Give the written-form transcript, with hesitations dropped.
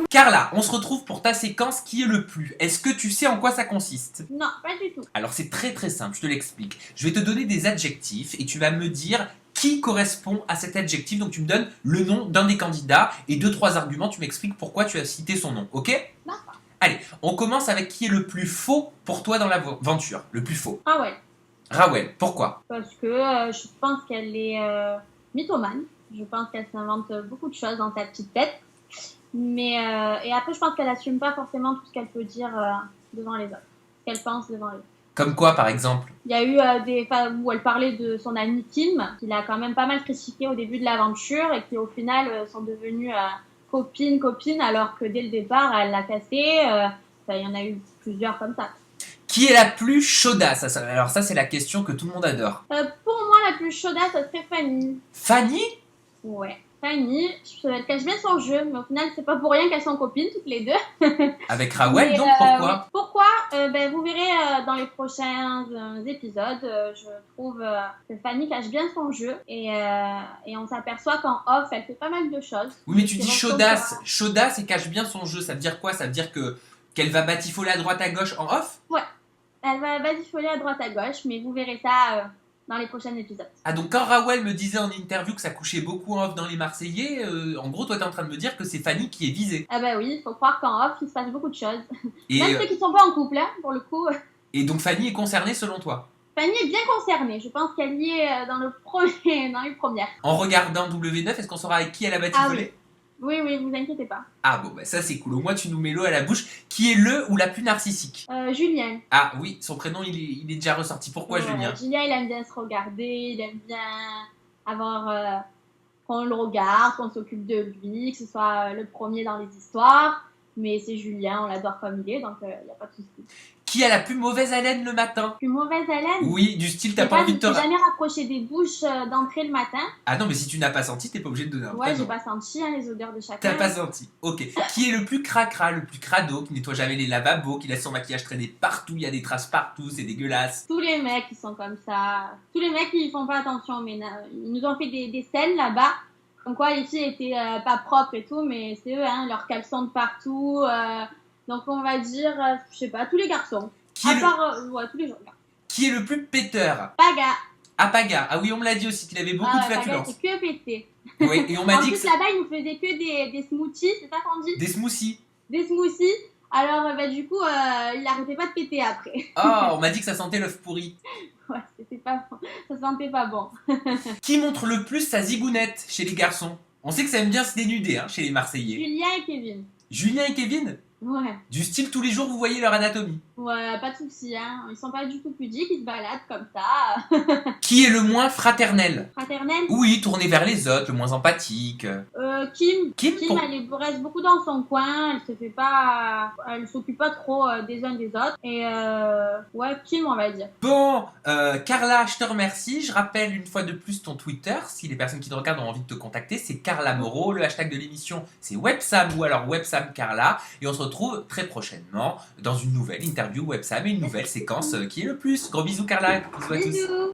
Carla, on se retrouve pour ta séquence qui est le plus. Est-ce que tu sais en quoi ça consiste? Non, pas du tout. Alors c'est très très simple, je te l'explique. Je vais te donner des adjectifs et tu vas me dire qui correspond à cet adjectif. Donc tu me donnes le nom d'un des candidats et 2-3 arguments, tu m'expliques pourquoi tu as cité son nom, ok? D'accord. Allez, on commence avec qui est le plus faux pour toi dans l'aventure. Le plus faux. Ah ouais, Rawel, pourquoi? parce que je pense qu'elle est mythomane. Je pense qu'elle s'invente beaucoup de choses dans sa petite tête. Mais et après, je pense qu'elle assume pas forcément tout ce qu'elle peut dire devant les autres. Ce qu'elle pense devant les autres. Comme quoi par exemple? Il y a eu des fois où elle parlait de son amie Kim, qu'il a quand même pas mal critiqué au début de l'aventure et qui au final sont devenues copines, alors que dès le départ, elle l'a cassé. Enfin, il y en a eu plusieurs comme ça. Qui est la plus chaudasse? Alors ça c'est la question que tout le monde adore. Pour moi, la plus chaudasse, ça serait Fanny. Fanny? Ouais. Fanny, elle cache bien son jeu, mais au final, c'est pas pour rien qu'elles sont copines, toutes les deux. Avec Rawel Mais, donc pourquoi? oui. Pourquoi vous verrez dans les prochains épisodes, je trouve que Fanny cache bien son jeu et on s'aperçoit qu'en off, elle fait pas mal de choses. Oui mais tu Qui dis ressemblent chaudasse. Chaudasse et cache bien son jeu. Ça veut dire quoi? Ça veut dire qu'elle va batifoler à droite à gauche en off? Elle va badifoler à droite à gauche, mais vous verrez ça dans les prochains épisodes. Ah donc quand Rawel me disait en interview que ça couchait beaucoup en off dans les Marseillais, en gros toi t'es en train de me dire que c'est Fanny qui est visée. Ah bah oui, il faut croire qu'en off, il se passe beaucoup de choses. Et, Même ceux qui sont pas en couple, hein, pour le coup. et donc Fanny est concernée selon toi? Fanny est bien concernée. Je pense qu'elle y est dans les premières. En regardant W9, est-ce qu'on saura avec qui elle a batifolé? Oui, vous inquiétez pas. Ah bon bah ça c'est cool, au moins tu nous mets l'eau à la bouche. Qui est le ou la plus narcissique? Julien. Ah oui, son prénom il est déjà ressorti. Pourquoi Julien? Julien, il aime bien se regarder, il aime bien avoir qu'on le regarde, qu'on s'occupe de lui, que ce soit le premier dans les histoires. Mais c'est Julien, on l'adore comme il est, donc il n'y a pas de souci. Qui a la plus mauvaise haleine le matin? Plus mauvaise haleine? Oui, du style t'as J'ai pas envie de te... jamais rapproché des bouches d'entrée le matin. Ah non mais si tu n'as pas senti, t'es pas obligé de donner un Ouais, j'ai prénom. pas senti les odeurs de chacun. T'as pas senti. Ok. Qui est le plus cracra, le plus crado, qui nettoie jamais les lavabos, qui laisse son maquillage traîner partout, il y a des traces partout, c'est dégueulasse. Tous les mecs qui sont comme ça, tous les mecs qui font pas attention au ménage, ils nous ont fait des scènes là-bas, comme quoi les filles étaient pas propres et tout, mais c'est eux, hein, leurs caleçons de partout. Donc on va dire, je sais pas, tous les garçons. Tous les gens. Qui est le plus péteur? Paga. Ah Paga. Ah oui, on me l'a dit aussi qu'il avait beaucoup de Paga, flatulences. c'est que pété. Oui, et on m'a En dit plus que là-bas, ils nous faisaient que des smoothies, c'est ça qu'on dit? des smoothies. Des smoothies. Alors du coup, il arrêtait pas de péter après. Oh, on m'a dit que ça sentait l'œuf pourri. Ouais, c'était pas bon. Ça sentait pas bon. Qui montre le plus sa zigounette chez les garçons? On sait que ça aime bien se dénuder hein, chez les Marseillais. Julien et Kevin. Julien et Kevin? Ouais. Du style tous les jours vous voyez leur anatomie. Ouais, pas de soucis, hein. Ils sont pas du tout pudiques, ils se baladent comme ça. Qui est le moins fraternel? Fraternel. Oui, tourné vers les autres, le moins empathique. Kim. Kim, Elle reste beaucoup dans son coin, elle s'occupe pas trop des uns des autres. Et ouais, Kim, on va dire. Bon, Carla, je te remercie. Je rappelle une fois de plus ton Twitter. Si les personnes qui te regardent ont envie de te contacter, c'est Carla Moreau. Le hashtag de l'émission, c'est Websam ou alors Websam Carla. Et on se retrouve très prochainement dans une nouvelle interview Websam et une nouvelle séquence qui est le plus. Gros bisous Carla. Bisous à tous. Bisous.